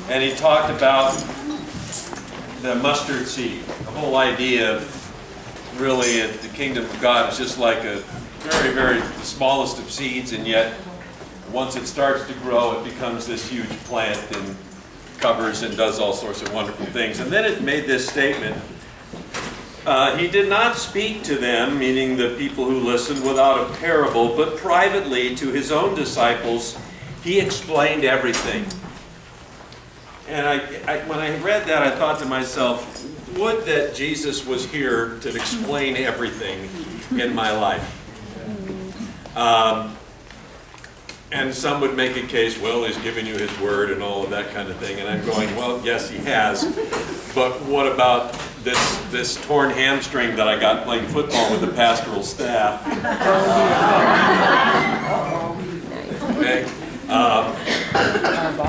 and he talked about the mustard seed. The whole idea of really the kingdom of God is just like a very, very smallest of seeds, and yet once it starts to grow, it becomes this huge plant and covers and does all sorts of wonderful things. And then it made this statement. He did not speak to them, meaning the people who listened, without a parable, but privately to his own disciples, he explained everything. And when I read that, I thought to myself, would that Jesus was here to explain everything in my life. And some would make a case, well, he's given you his word and all of that kind of thing. And I'm going, well, yes, he has. But what about this torn hamstring that I got playing football with the pastoral staff? Okay.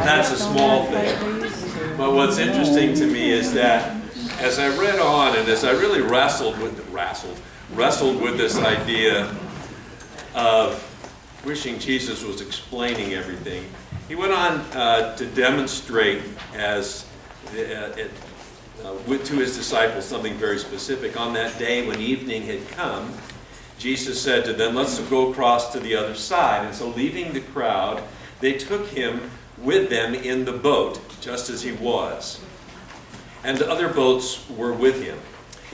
That's a small thing. But what's interesting to me is that as I read on and as I really wrestled with this idea of wishing Jesus was explaining everything, he went on to demonstrate to his disciples something very specific. On that day when evening had come, Jesus said to them, let's go across to the other side. And so leaving the crowd, they took him with them in the boat, just as he was. And other boats were with him.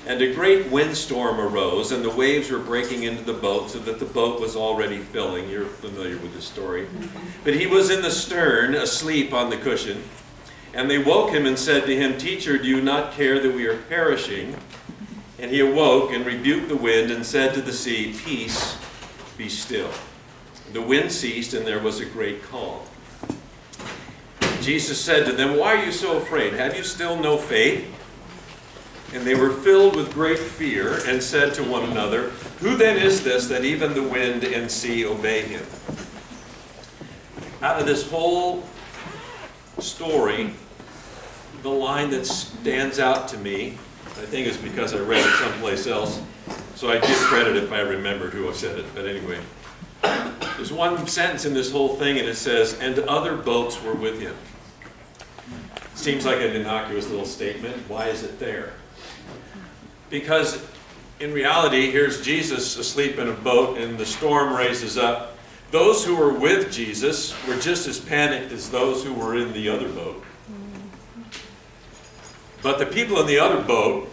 And a great windstorm arose, and the waves were breaking into the boat, so that the boat was already filling. You're familiar with the story. But he was in the stern, asleep on the cushion. And they woke him and said to him, Teacher, do you not care that we are perishing? And he awoke and rebuked the wind and said to the sea, Peace, be still. The wind ceased, and there was a great calm. Jesus said to them, Why are you so afraid? Have you still no faith? And they were filled with great fear and said to one another, Who then is this that even the wind and sea obey him? Out of this whole story, the line that stands out to me, I think it's because I read it someplace else, so I give credit if I remembered who said it, but anyway. There's one sentence in this whole thing, and it says, and other boats were with him. Seems like an innocuous little statement. Why is it there? Because in reality, here's Jesus asleep in a boat, and the storm raises up. Those who were with Jesus were just as panicked as those who were in the other boat. But the people in the other boat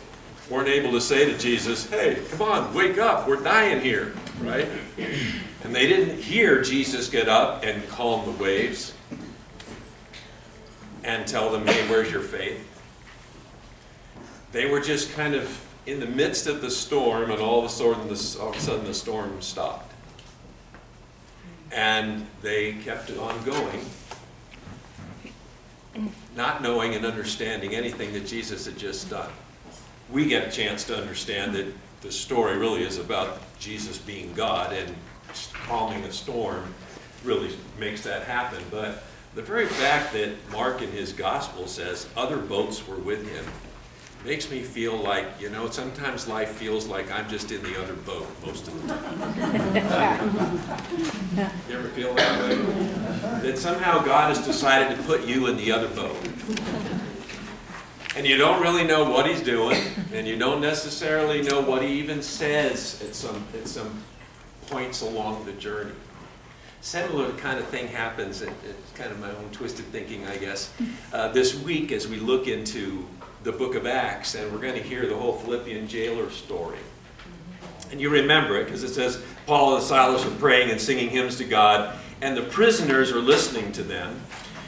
weren't able to say to Jesus, hey, come on, wake up, we're dying here, right? And they didn't hear Jesus get up and calm the waves and tell them, hey, where's your faith? They were just kind of in the midst of the storm, and all of a sudden the storm stopped. And they kept it on going, not knowing and understanding anything that Jesus had just done. We get a chance to understand that the story really is about Jesus being God, and calming a storm really makes that happen. But the very fact that Mark in his gospel says other boats were with him makes me feel like, sometimes life feels like I'm just in the other boat most of the time. You ever feel that way? That somehow God has decided to put you in the other boat. And you don't really know what he's doing, and you don't necessarily know what he even says at some points along the journey. Similar kind of thing happens, and it's kind of my own twisted thinking, I guess, this week as we look into the book of Acts, and we're going to hear the whole Philippian jailer story. And you remember it because it says Paul and Silas are praying and singing hymns to God, and the prisoners are listening to them.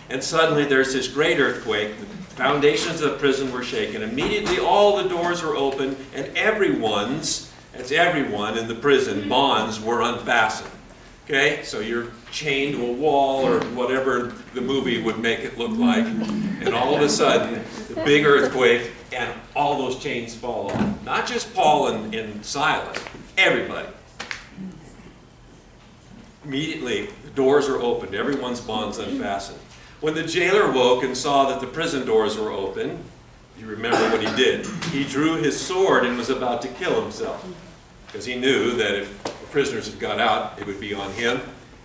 And suddenly there's this great earthquake. The foundations of the prison were shaken. Immediately all the doors were open, and everyone in the prison, bonds were unfastened. Okay, so you're chained to a wall or whatever the movie would make it look like, and all of a sudden, the big earthquake, and all those chains fall off. Not just Paul and Silas, everybody. Immediately, the doors are opened, everyone's bonds unfastened. When the jailer woke and saw that the prison doors were open, you remember what he did. He drew his sword and was about to kill himself, because he knew that if the prisoners had got out, it would be on him,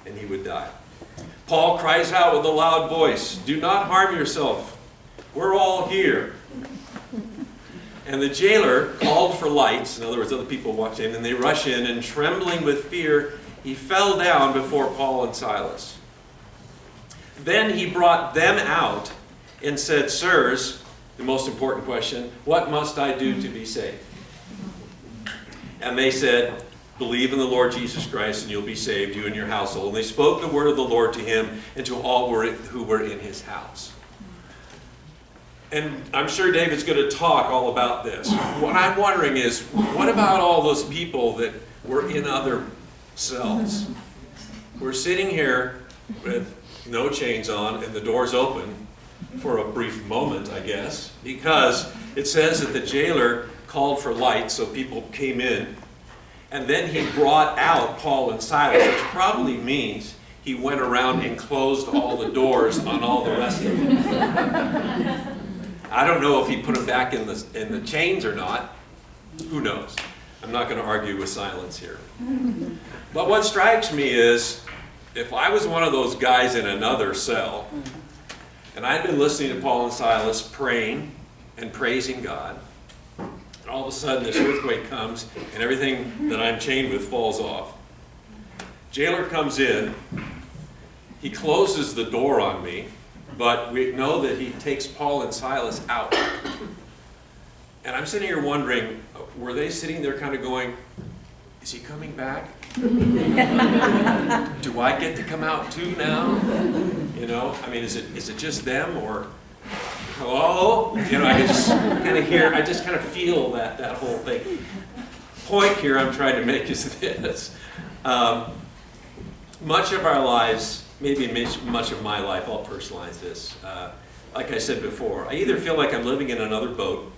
and he would die. Paul cries out with a loud voice, "Do not harm yourself, We're all here. And the jailer called for lights. In other words, other people walked in, and they rush in, and trembling with fear, he fell down before Paul and Silas. Then he brought them out and said, "Sirs," the most important question, "what must I do to be saved?" And they said, "Believe in the Lord Jesus Christ, and you'll be saved, you and your household." And they spoke the word of the Lord to him and to all who were in his house. And I'm sure David's going to talk all about this. What I'm wondering is, what about all those people that were in other cells? We're sitting here with no chains on and the doors open for a brief moment, I guess, because it says that the jailer called for light, so people came in. And then he brought out Paul and Silas, which probably means he went around and closed all the doors on all the rest of them. I don't know if he put them back in the chains or not. Who knows? I'm not going to argue with silence here. But what strikes me is, if I was one of those guys in another cell, and I'd been listening to Paul and Silas praying and praising God, and all of a sudden this earthquake comes and everything that I'm chained with falls off. Jailer comes in, he closes the door on me, but we know that he takes Paul and Silas out. And I'm sitting here wondering, were they sitting there kind of going, is he coming back? Do I get to come out too now? You know, I mean, is it just them, or hello? You know, I just kind of hear, I just kind of feel that whole thing. Point here I'm trying to make is this. Much of our lives, maybe much of my life, I'll personalize this. Like I said before, I either feel like I'm living in another boat,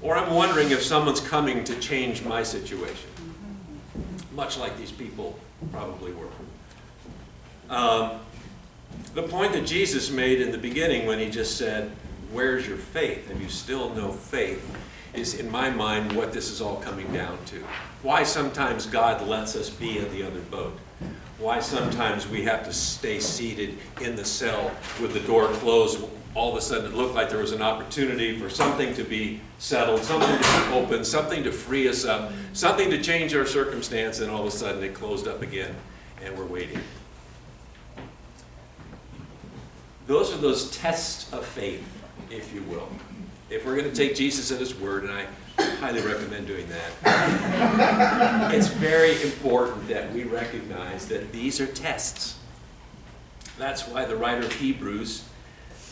or I'm wondering if someone's coming to change my situation. Much like these people probably were. The point that Jesus made in the beginning when he just said, "Where's your faith? Have you still no faith?" is, in my mind, what this is all coming down to. Why sometimes God lets us be in the other boat. Why sometimes we have to stay seated in the cell with the door closed. All of a sudden it looked like there was an opportunity for something to be settled, something to be open, something to free us up, something to change our circumstance, and all of a sudden it closed up again and we're waiting. Those are those tests of faith, if you will. If we're going to take Jesus at his word, and I highly recommend doing that, it's very important that we recognize that these are tests. That's why the writer of Hebrews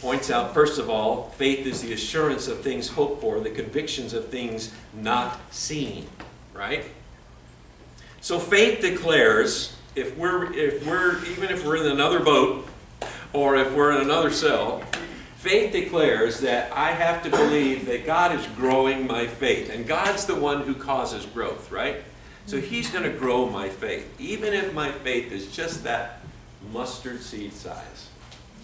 points out, first of all, faith is the assurance of things hoped for, the convictions of things not seen, right? So faith declares, even if we're in another boat, or if we're in another cell, faith declares that I have to believe that God is growing my faith. And God's the one who causes growth, right? So he's going to grow my faith. Even if my faith is just that mustard seed size,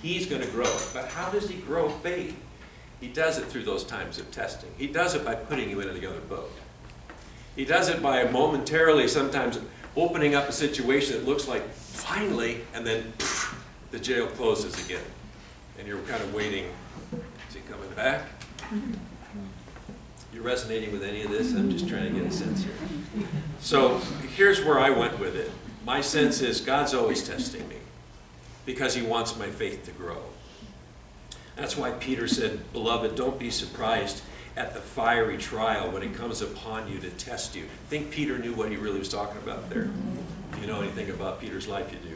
he's going to grow it. But how does he grow faith? He does it through those times of testing. He does it by putting you in the other boat. He does it by momentarily sometimes opening up a situation that looks like finally, and then the jail closes again. And you're kind of waiting. Is he coming back? You resonating with any of this? I'm just trying to get a sense here. So here's where I went with it. My sense is God's always testing me because he wants my faith to grow. That's why Peter said, "Beloved, don't be surprised at the fiery trial when it comes upon you to test you." I think Peter knew what he really was talking about there. If you know anything about Peter's life, you do.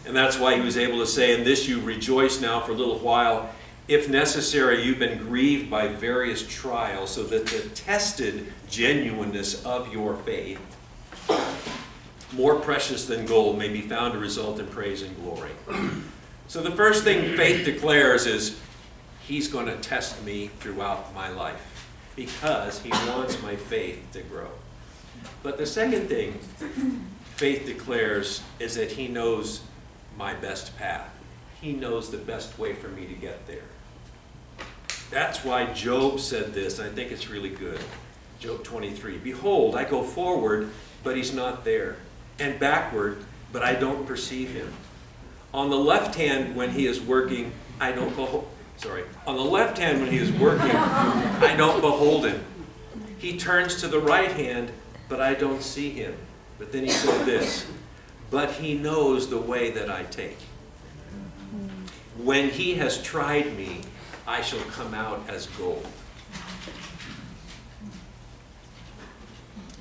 And that's why he was able to say, "In this you rejoice now for a little while. If necessary, you've been grieved by various trials, so that the tested genuineness of your faith, more precious than gold, may be found to result in praise and glory." So the first thing faith declares is he's going to test me throughout my life because he wants my faith to grow. But the second thing faith declares is that he knows my best path. He knows the best way for me to get there. That's why Job said this, and I think it's really good. Job 23, "Behold, I go forward, but he's not there, and backward, but I don't perceive him. On the left hand, when he is working, I don't On the left hand, when he is working, I don't behold him. He turns to the right hand, but I don't see him. But then he said this, but he knows the way that I take. When he has tried me, I shall come out as gold.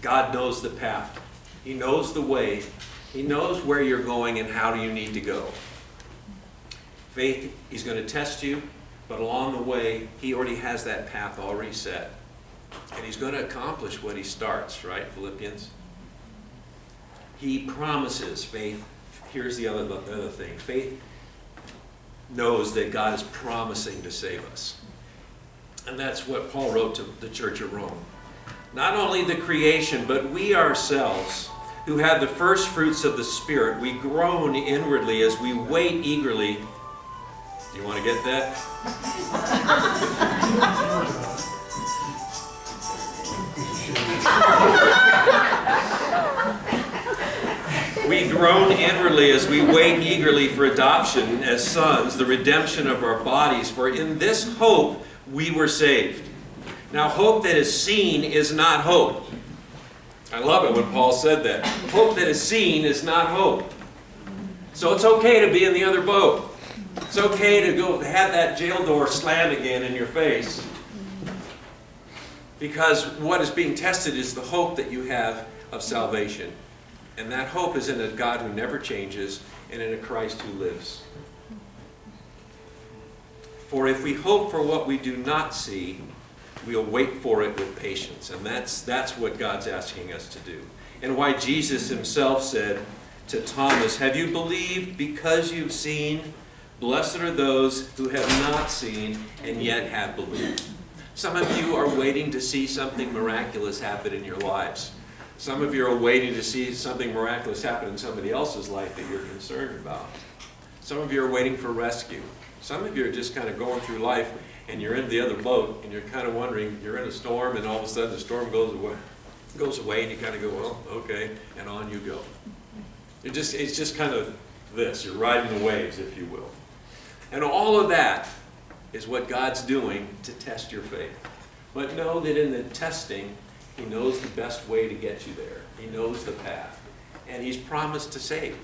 God knows the path. He knows the way. He knows where you're going and how you need to go. Faith, he's going to test you, but along the way, he already has that path already set. And he's going to accomplish what he starts, right, Philippians? He promises, faith. Here's the other thing. Faith knows that God is promising to save us. And that's what Paul wrote to the church of Rome. Not only the creation, but we ourselves, who have the first fruits of the Spirit, we groan inwardly as we wait eagerly. Do you want to get that? We groan inwardly as we wait eagerly for adoption as sons, the redemption of our bodies. For in this hope we were saved. Now, hope that is seen is not hope. I love it when Paul said that. Hope that is seen is not hope. So it's okay to be in the other boat. It's okay to go have that jail door slam again in your face. Because what is being tested is the hope that you have of salvation. And that hope is in a God who never changes and in a Christ who lives. For if we hope for what we do not see, we'll wait for it with patience. And that's what God's asking us to do. And why Jesus himself said to Thomas, have you believed because you've seen? Blessed are those who have not seen and yet have believed. Some of you are waiting to see something miraculous happen in your lives. Some of you are waiting to see something miraculous happen in somebody else's life that you're concerned about. Some of you are waiting for rescue. Some of you are just kind of going through life and you're in the other boat and you're kind of wondering, you're in a storm and all of a sudden the storm goes away and you kind of go, well, okay, and on you go. It's just kind of this. You're riding the waves, if you will. And all of that is what God's doing to test your faith. But know that in the testing, he knows the best way to get you there. He knows the path. And he's promised to save.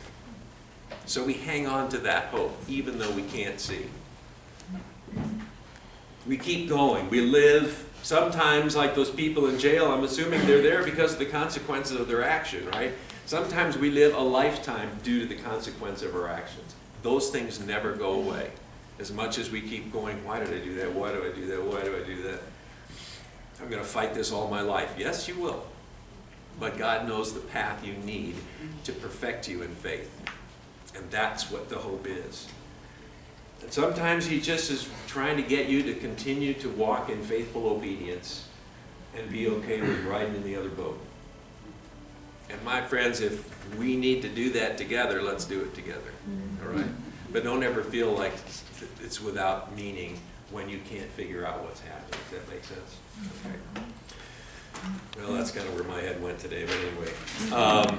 So we hang on to that hope, even though we can't see. We keep going. We live sometimes like those people in jail. I'm assuming they're there because of the consequences of their action, right? Sometimes we live a lifetime due to the consequence of our actions. Those things never go away. As much as we keep going, why did I do that? Why do I do that? Why do I do that? I'm going to fight this all my life. Yes, you will. But God knows the path you need to perfect you in faith. And that's what the hope is. And sometimes he just is trying to get you to continue to walk in faithful obedience and be okay with riding in the other boat. And my friends, if we need to do that together, let's do it together. All right? But don't ever feel like it's without meaning when you can't figure out what's happening. Does that make sense? Okay. Well, that's kind of where my head went today, but anyway.